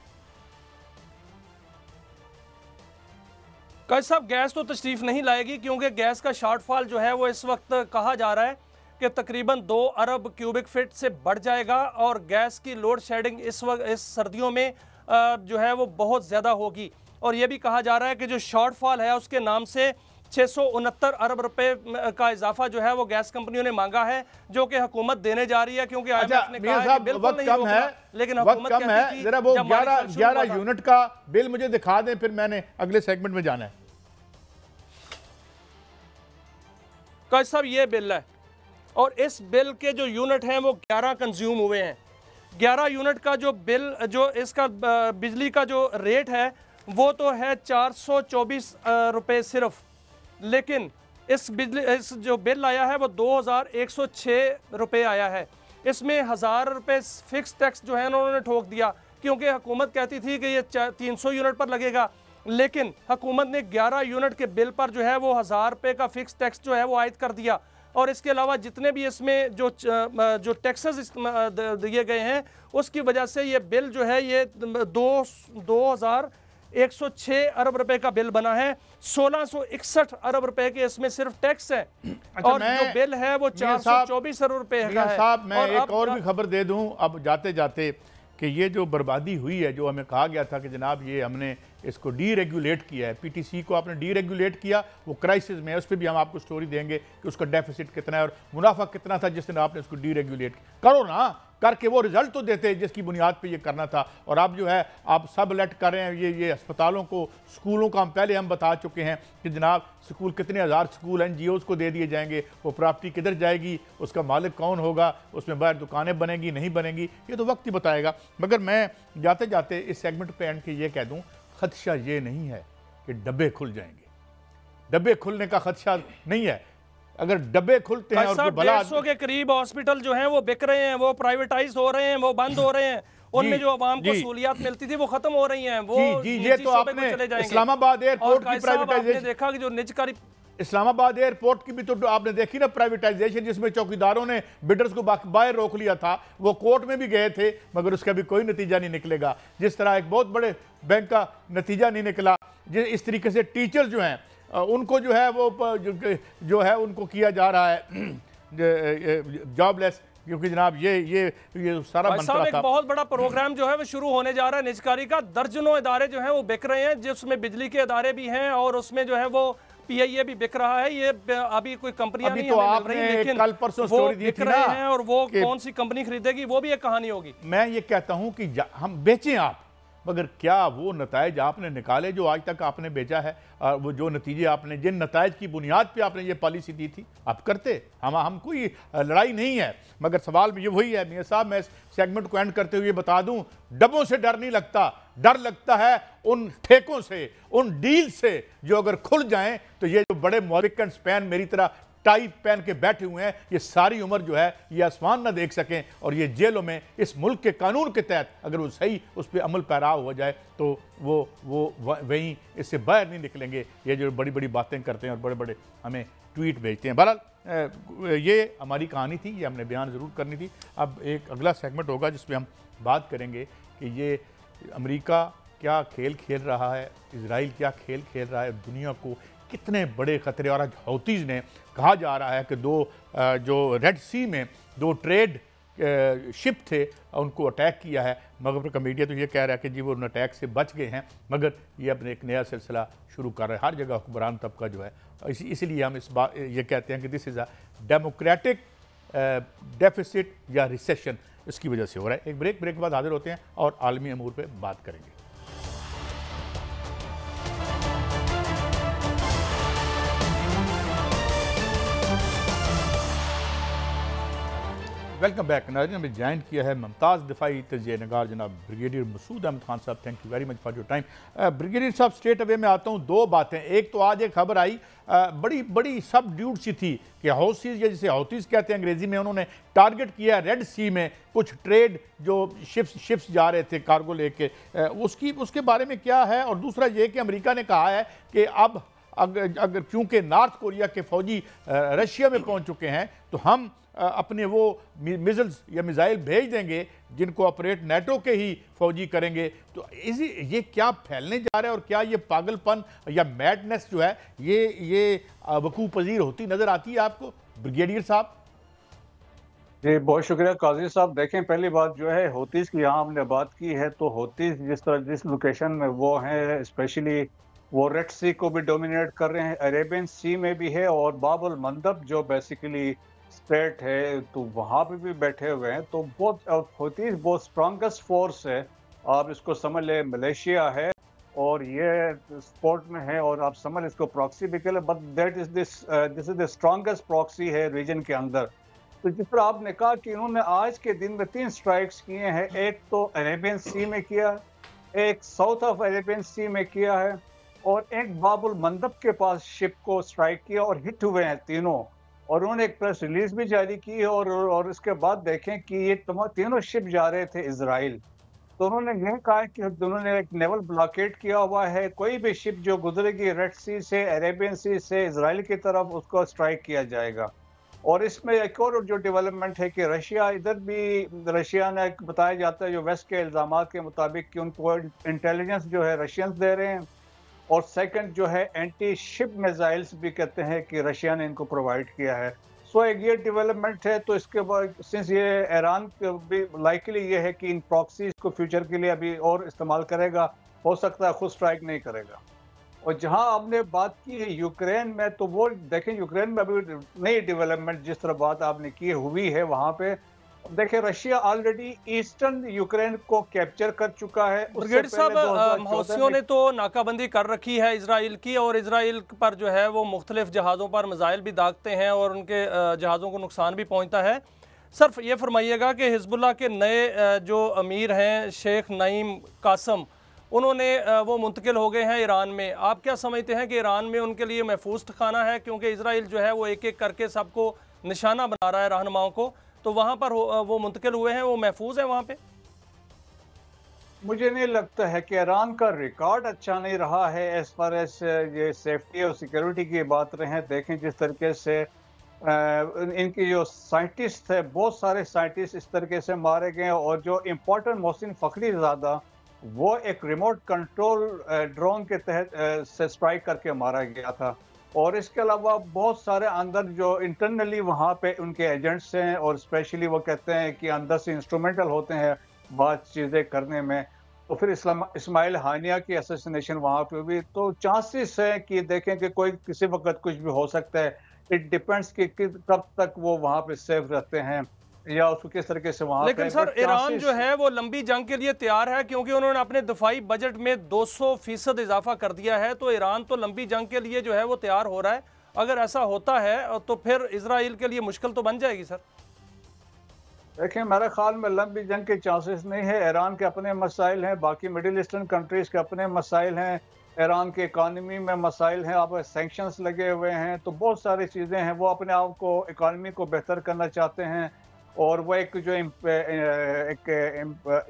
कैसे साहब, गैस तो तशरीफ नहीं लाएगी, क्योंकि गैस का शॉर्टफॉल जो है वो इस वक्त कहा जा रहा है कि तकरीबन 2 अरब क्यूबिक फीट से बढ़ जाएगा और गैस की लोड शेडिंग इस वक्त इस सर्दियों में जो है वो बहुत ज़्यादा होगी। और ये भी कहा जा रहा है कि जो शॉर्टफॉल है उसके नाम से 669 अरब रुपए का इजाफा जो है वो गैस कंपनियों ने मांगा है, जो कि हुकूमत देने जा रही है, क्योंकि IMF ने कहा है कि बिल्कुल नहीं रोकना, लेकिन हुकूमत कहती है कि जरा वो 11 यूनिट का बिल मुझे दिखा दें, फिर मैंने अगले सेगमेंट में जाना है। कैसे साहब, ये बिल है और इस बिल के जो यूनिट हैं वो 11 कंज्यूम हुए हैं। 11 यूनिट का जो बिल, जो इसका बिजली का जो रेट है वो तो है 424 रुपये सिर्फ, लेकिन इस जो बिल आया है वो 2106 रुपये आया है। इसमें 1000 रुपये फिक्स टैक्स जो है उन्होंने ठोक दिया, क्योंकि हुकूमत कहती थी कि ये 300 यूनिट पर लगेगा, लेकिन हुकूमत ने 11 यूनिट के बिल पर जो है वो 1000 रुपये का फिक्स टैक्स जो है वो आयद कर दिया। और इसके अलावा जितने भी इसमें जो टैक्सेस दिए गए हैं उसकी वजह से ये बिल जो है ये 2106 अरब रुपए का बिल बना है। 1661 अरब रुपए के इसमें सिर्फ टैक्स है। और जो बिल है वो 424 अरब रुपए का है। साहब, मैं एक और भी खबर दे दूं अब जाते जाते कि ये जो बर्बादी हुई है, जो हमें कहा गया था कि जनाब ये हमने इसको डीरेगुलेट किया है, पीटीसी को आपने डीरेगुलेट किया, वो क्राइसिस में है, उस पर भी हम आपको स्टोरी देंगे कि उसका डेफिसिट कितना है और मुनाफा कितना था जिस दिन आपने उसको डीरेगुलेट करो ना, करके वो रिजल्ट तो देते जिसकी बुनियाद पे ये करना था। और आप जो है आप सब लेट कर रहे हैं ये अस्पतालों को, स्कूलों का पहले हम बता चुके हैं कि जनाब स्कूल कितने हज़ार स्कूल NGOs को दे दिए जाएंगे, वो प्रॉपर्टी किधर जाएगी, उसका मालिक कौन होगा, उसमें बाहर दुकानें बनेंगी नहीं बनेंगी, ये तो वक्त ही बताएगा। मगर मैं जाते जाते इस सेगमेंट पे एंड के ये कह दूँ, खदशा ये नहीं है कि डब्बे खुल जाएंगे, डब्बे खुलने का खदशा नहीं है। अगर डब्बे खुलते हैं और 150 के करीब हॉस्पिटल जो हैं वो बिक रहे हैं, वो प्राइवेटाइज हो रहे हैं, वो बंद हो रहे हैं, उनमें जो आवाम को सहूलियात मिलती थी वो खत्म हो रही हैं। वो ये तो आपने इस्लामाबाद एयरपोर्ट की प्राइवेटाइजेशन देखा कि जो निजकारी इस्लामाबाद एयरपोर्ट की भी तो आपने देखी ना प्राइवेटाइजेशन, जिसमें चौकीदारों ने बिडर्स को बाहर रोक लिया था, वो कोर्ट में भी गए थे मगर उसका भी कोई नतीजा नहीं निकलेगा। जिस तरह एक बहुत बड़े बैंक का नतीजा नहीं निकला, इस तरीके से टीचर जो हैं उनको जो है वो जो है उनको किया जा रहा है जॉबलेस, क्योंकि जनाब ये सारा मंत्रा था। एक बहुत बड़ा प्रोग्राम जो है वो शुरू होने जा रहा है निजकारी का। दर्जनों इदारे जो हैं वो बिक रहे हैं, जिसमें बिजली के इदारे भी हैं और उसमें जो है वो PIA भी बिक रहा है। ये अभी कोई कंपनियां नहीं तो हमें मिल रही, लेकिन कल परसों वो स्टोरी दी बिक थी रहे ना, हैं और वो कौन सी कंपनी खरीदेगी वो भी एक कहानी होगी। मैं ये कहता हूं कि हम बेचें आप, मगर क्या वो नताइज आपने निकाले जो आज तक आपने बेचा है, और वो जो नतीजे आपने जिन नताइज की बुनियाद पे आपने ये पॉलिसी दी थी आप करते। हम कोई लड़ाई नहीं है, मगर सवाल ये वही है मियां साहब। मैं इस सेगमेंट को एंड करते हुए बता दूं, डब्बों से डर नहीं लगता, डर लगता है उन ठेकों से, उन डील से जो अगर खुल जाएं तो ये जो बड़े अमेरिकन स्पैन मेरी तरह टाई पहन के बैठे हुए हैं, ये सारी उम्र जो है ये आसमान ना देख सकें, और ये जेलों में इस मुल्क के कानून के तहत अगर वो सही उस पर अमल पैराव हो जाए तो वो वहीं इससे बाहर नहीं निकलेंगे। ये जो बड़ी बड़ी बातें करते हैं और बड़े बड़े हमें ट्वीट भेजते हैं। बहरहाल ये हमारी कहानी थी, ये हमने बयान ज़रूर करनी थी। अब एक अगला सेगमेंट होगा जिसमें हम बात करेंगे कि ये अमेरिका क्या खेल खेल रहा है, इजराइल क्या खेल खेल रहा है, दुनिया को कितने बड़े खतरे। और आज हौतीज़ ने कहा जा रहा है कि जो रेड सी में 2 ट्रेड शिप थे उनको अटैक किया है, मगर मीडिया तो ये कह रहा है कि जी वो उन अटैक से बच गए हैं, मगर ये अपने एक नया सिलसिला शुरू कर रहे हैं। हर जगह हुक्मरान तबका जो है, इसलिए हम इस बात ये कहते हैं कि this is a democratic deficit या रिसेशन, इसकी वजह से हो रहा है। एक ब्रेक के बाद हाजिर होते हैं और आलमी अमूर पर बात करेंगे। Welcome back. नाज़रीन, हमें ज्वाइन किया है मुमताज़ दिफाई तजिया नगार जनाब ब्रिगेडियर मसूद अहमद खान साहब। Thank you very much for your time. Brigadier साहब, स्ट्रेट अवे में आता हूँ। दो बातें, एक तो आज एक खबर आई बड़ी बड़ी सब ड्यूट सी थी कि हौसीज़ या जिसे हौतीज़ कहते हैं अंग्रेज़ी में, उन्होंने टारगेट किया रेड सी में कुछ ट्रेड जो शिप्स जा रहे थे कार्गो लेके, उसके बारे में क्या है? और दूसरा ये कि अमेरिका ने कहा है कि अब अगर क्योंकि नॉर्थ कोरिया के फौजी रशिया में पहुंच चुके हैं तो हम अपने वो मिसाइल्स या मिसाइल भेज देंगे जिनको ऑपरेट नेटो के ही फौजी करेंगे। तो ये क्या फैलने जा रहा है और क्या ये पागलपन या मैडनेस जो है ये वकूफ़ पजीर होती नज़र आती है आपको ब्रिगेडियर साहब? जी बहुत शुक्रिया काजी साहब। देखें, पहली बात जो है हौतीज़ की यहाँ हमने बात की है, तो हौतीज़ जिस लोकेशन में वो हैं, स्पेशली वो रेड सी को भी डोमिनेट कर रहे हैं, अरेबियन सी में भी है, और बाब अल मंदब जो बेसिकली स्टेट है तो वहाँ पे भी बैठे हुए हैं। तो बहुत हौतीज़ बहुत स्ट्रॉन्गेस्ट फोर्स है, आप इसको समझ लें। मलेशिया है और ये स्पोर्ट में है, और आप समझ इसको प्रॉक्सी भी कह लें, but that is this is the strongest proxy है रीजन के अंदर। तो जिस तरह आपने कहा कि इन्होंने आज के दिन में 3 स्ट्राइक्स किए हैं, एक तो अरेबियन सी में किया, एक साउथ ऑफ अरेबियन सी में किया है, और एक बाब अल मंदब के पास शिप को स्ट्राइक किया, और हिट हुए हैं तीनों। और उन्होंने एक प्रेस रिलीज भी जारी की है, और इसके बाद देखें कि ये तीनों शिप जा रहे थे इजराइल। तो उन्होंने यह कहा कि उन्होंने एक नेवल ब्लॉकेट किया हुआ है, कोई भी शिप जो गुजरेगी रेड सी से, अरेबियन सी से इजराइल की तरफ, उसको स्ट्राइक किया जाएगा। और इसमें एक और जो डेवलपमेंट है कि रशिया, इधर भी रशिया ने बताया जाता है जो वेस्ट के इल्जामात के मुताबिक कि उनको इंटेलिजेंस जो है रशियंस दे रहे हैं, और सेकंड जो है एंटी शिप मिसाइल्स भी कहते हैं कि रशिया ने इनको प्रोवाइड किया है। सो एक ये डेवलपमेंट है। तो इसके बाद सिंस ये ईरान भी लाइकली ये है कि इन प्रॉक्सीज को फ्यूचर के लिए अभी और इस्तेमाल करेगा, हो सकता है खुद स्ट्राइक नहीं करेगा। और जहां आपने बात की है यूक्रेन में, तो वो देखें यूक्रेन में अभी नई डेवलपमेंट जिस तरह बात आपने की हुई है वहां पे, देखें रशिया ऑलरेडी ईस्टर्न यूक्रेन को कैप्चर कर चुका है। ब्रिगेडियर साहब, हौसियों ने तो नाकाबंदी कर रखी है इसराइल की, और इसराइल पर जो है वो मुख्तलिफ जहाज़ों पर मिसाइल भी दागते हैं और उनके जहाज़ों को नुकसान भी पहुंचता है। सिर्फ ये फरमाइएगा कि हिजबुल्लाह के नए जो अमीर हैं शेख नईम कासम, उन्होंने वो मुंतकिल हो गए हैं ईरान में। आप क्या समझते हैं कि ईरान में उनके लिए महफूज ठिकाना है? क्योंकि इसराइल जो है वो एक एक करके सबको निशाना बना रहा है रहनुमाओं को, तो वहाँ पर वो मुंतकिल हुए हैं, वो महफूज है वहाँ पे? मुझे नहीं लगता है कि ईरान का रिकॉर्ड अच्छा नहीं रहा है एज फार एज ये सेफ्टी और सिक्योरिटी की बात रहे। देखें जिस तरीके से इनकी जो साइंटिस्ट थे, बहुत सारे साइंटिस्ट इस तरीके से मारे गए, और जो इम्पोर्टेंट मोहसिन फखरीज़ादा वो एक रिमोट कंट्रोल ड्रोन के तहत से स्ट्राइक करके मारा गया था। और इसके अलावा बहुत सारे अंदर जो इंटरनली वहाँ पे उनके एजेंट्स हैं, और स्पेशली वो कहते हैं कि अंदर से इंस्ट्रूमेंटल होते हैं बात चीज़ें करने में। तो फिर इस्माइल हानिया की असैसिनेशन वहाँ पे भी, तो चांसेस है कि देखें कि कोई किसी वक्त कुछ भी हो सकता है। इट डिपेंड्स कि कब तक वो वहाँ पे सेफ रहते हैं या उसको किस तरीके से वहाँ। लेकिन सर ईरान जो है वो लंबी जंग के लिए तैयार है, क्योंकि उन्होंने अपने दिफाई बजट में 200% इजाफा कर दिया है। तो ईरान तो लंबी जंग के लिए जो है वो तैयार हो रहा है। अगर ऐसा होता है तो फिर इजराइल के लिए मुश्किल तो बन जाएगी सर। देखिए मेरे ख्याल में लंबी जंग के चांसेस नहीं है। ईरान के अपने मसाइल हैं, बाकी मिडिल ईस्टर्न कंट्रीज के अपने मसाइल हैं, ईरान की इकानमी में मसाइल हैं, आप सैंक्शंस लगे हुए हैं, तो बहुत सारी चीज़ें हैं। वो अपने आप को इकानमी को बेहतर करना चाहते हैं, और वो एक जो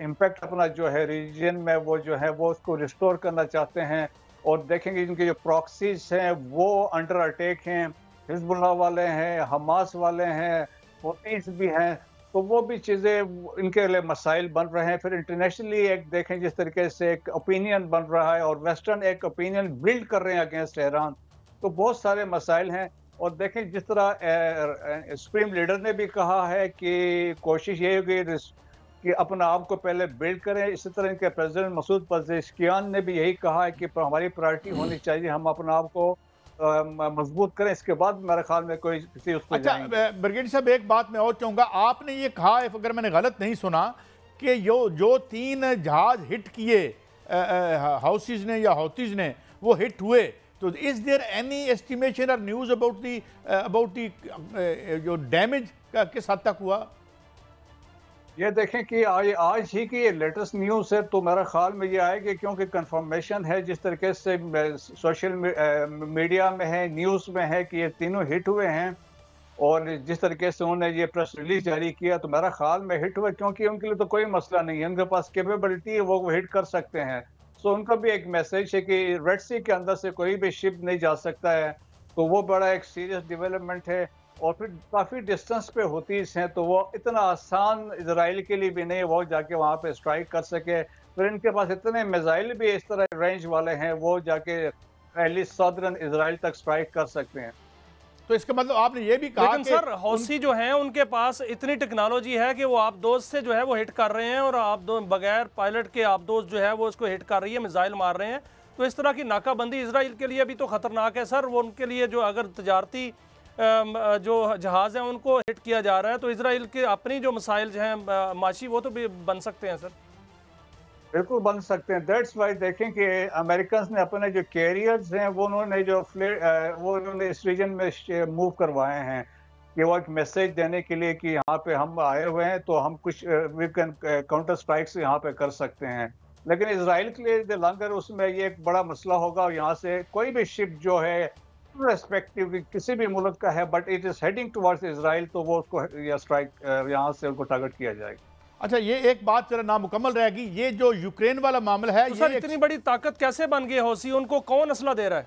इम्पैक्ट अपना जो है रीजन में वो जो है वो उसको रिस्टोर करना चाहते हैं। और देखेंगे जिनके जो प्रॉक्सीज हैं वो अंडर अटैक हैं, हिजबुल्लाह वाले हैं, हमास वाले हैं, हौतीस भी हैं, तो वो भी चीज़ें इनके लिए मसाइल बन रहे हैं। फिर इंटरनेशनली एक देखें जिस तरीके से एक ओपिनियन बन रहा है, और वेस्टर्न एक ओपिनियन बिल्ड कर रहे हैं अगेंस्ट ईरान, तो बहुत सारे मसाइल हैं। और देखें जिस तरह सुप्रीम लीडर ने भी कहा है कि कोशिश ये होगी कि अपना आप को पहले बिल्ड करें, इसी तरह इनके प्रेसिडेंट मसूद पजेश्कियान ने भी यही कहा है कि हमारी प्रायोरिटी होनी चाहिए, हम अपना आप को मजबूत करें, इसके बाद मेरे ख्याल में कोई किसी उस पर। अच्छा ब्रिगेडियर साहब, एक बात मैं और चाहूँगा, आपने ये कहा है अगर मैंने गलत नहीं सुना कि जो 3 जहाज हिट किए हाउसीज ने या हौतीज ने वो हिट हुए, तो इज देयर एनी एस्टिमेशन और न्यूज़ अबाउट दी जो डैमेज किस हद तक हुआ? ये देखें कि आज ही की ये लेटेस्ट न्यूज़ है, तो मेरा ख्याल में ये आएगी, क्योंकि कंफर्मेशन है जिस तरीके से सोशल मीडिया में है, न्यूज़ में है कि ये तीनों हिट हुए हैं। और जिस तरीके से उन्होंने ये प्रेस रिलीज जारी किया, तो मेरा ख्याल में हिट हुआ, क्योंकि उनके लिए तो कोई मसला नहीं है, उनके पास कैपेबिलिटी है, वो हिट कर सकते हैं। सो उनका भी एक मैसेज है कि रेड सी के अंदर से कोई भी शिप नहीं जा सकता है, तो वो बड़ा एक सीरियस डेवलपमेंट है। और फिर काफ़ी डिस्टेंस पे होतीस हैं, तो वो इतना आसान इजराइल के लिए भी नहीं वो जाके वहाँ पे स्ट्राइक कर सके। फिर इनके पास इतने मिसाइल भी इस तरह रेंज वाले हैं, वो जाके एटलीस्ट सदर्न इजराइल तक स्ट्राइक कर सकते हैं। तो इसका मतलब आपने ये भी कहा लेकिन सर हौसी जो हैं उनके पास इतनी टेक्नोलॉजी है कि वो आबदोज से जो है वो हिट कर रहे हैं, और आबदोज बगैर पायलट के आबदोज जो है वो उसको हिट कर रही है, मिसाइल मार रहे हैं। तो इस तरह की नाकाबंदी इसराइल के लिए भी तो खतरनाक है सर। वो उनके लिए जो अगर तजारती जो जहाज़ हैं उनको हिट किया जा रहा है, तो इसराइल के अपनी जो मिसाइल हैं माशी, वो तो भी बन सकते हैं सर। बिल्कुल बन सकते हैं। दैट्स वाई देखें कि अमेरिकन ने अपने जो कैरियर्स हैं वो उन्होंने वो उन्होंने इस रीजन में मूव करवाए हैं, कि वो एक मैसेज देने के लिए कि यहाँ पे हम आए हुए हैं, तो हम कुछ वी कैन काउंटर स्ट्राइक्स यहाँ पे कर सकते हैं। लेकिन इसराइल के लिए लंगर उसमें ये एक बड़ा मसला होगा, और यहाँ से कोई भी शिप जो है रेस्पेक्टिव किसी भी मुल्क का है but it is heading towards Israel, तो वो उसको या स्ट्राइक यहाँ से उनको टारगेट किया जाएगा। अच्छा, ये एक बात जरा नामुकम्मल रहेगी, ये जो यूक्रेन वाला मामला है, तो सर इतनी बड़ी ताकत कैसे बन गई हौसी, उनको कौन असला दे रहा है?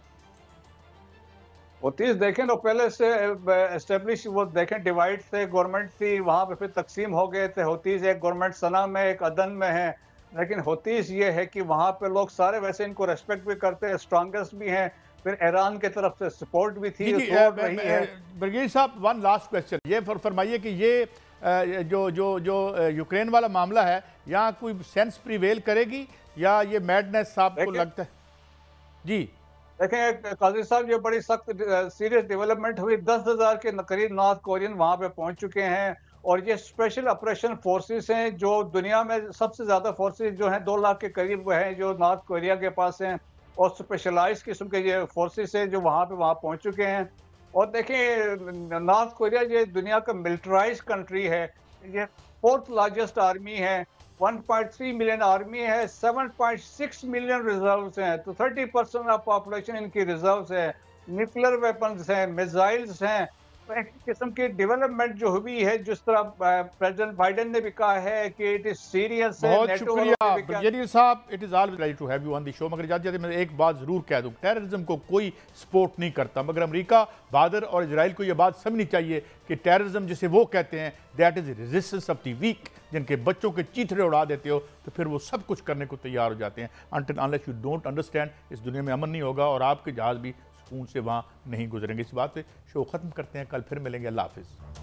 होतीस देखें तो पहले से एस्टेब्लिश, वो देखें डिवाइड थे, गवर्नमेंट थी वहाँ पे, फिर तकसीम हो गए थे। होतीस एक गवर्नमेंट सना में, एक अदन में है। लेकिन होतीस ये है कि वहाँ पे लोग सारे वैसे इनको रेस्पेक्ट भी करते हैं, स्ट्रांगेस्ट भी हैं, फिर ईरान की तरफ से सपोर्ट भी थी। ब्रिगेडियर साहब, वन लास्ट क्वेश्चन, ये फरमाइए कि ये जो जो जो यूक्रेन वाला मामला है, यहाँ कोई सेंस प्रिवेल करेगी या ये मैडनेस साहब को लगता है? जी देखें काजी साहब, ये बड़ी सख्त सीरियस डेवलपमेंट हुई। 10,000 के करीब नॉर्थ कोरियन वहाँ पे पहुँच चुके हैं, और ये स्पेशल ऑपरेशन फोर्सेस हैं जो दुनिया में सबसे ज़्यादा फोर्सेस जो हैं 2 लाख के करीब हैं जो नॉर्थ कोरिया के पास हैं, और स्पेशलाइज किस्म के ये फोर्सेस हैं जो वहाँ पहुँच चुके हैं। और देखिए नॉर्थ कोरिया ये दुनिया का मिलिटराइज कंट्री है, ये 4th लार्जेस्ट आर्मी है, 1.3 मिलियन आर्मी है, 7.6 मिलियन रिजर्व्स हैं, तो 30% ऑफ पॉपुलेशन इनकी रिजर्व्स है, न्यूक्लियर वेपन्स हैं, मिसाइल्स हैं। तो एक किस्म की डेवलपमेंट जो हुई है, जिस तरह प्रेसिडेंट बाइडेन ने भी कहा है कि इट इज सीरियस है। बहुत शुक्रिया ब्रिगेडियर साहब, it is always right to have you on the show. मगर जाते मैं एक बात ज़रूर कह दूँ, टेररिज्म को कोई सपोर्ट नहीं करता, मगर अमेरिका, बादर और इजराइल को यह बात समझनी चाहिए कि टेररिज्म जिसे वो कहते हैं that is resistance of the weak, जिनके बच्चों के चीथड़े उड़ा देते हो तो फिर वो सब कुछ करने को तैयार हो जाते हैं। Until unless you don't understand, इस दुनिया में अमन नहीं होगा और आपके जहाज़ भी सुकून से वहाँ नहीं गुजरेंगे। इस बात पे शो ख़त्म करते हैं, कल फिर मिलेंगे। अल्लाह हाफिज़।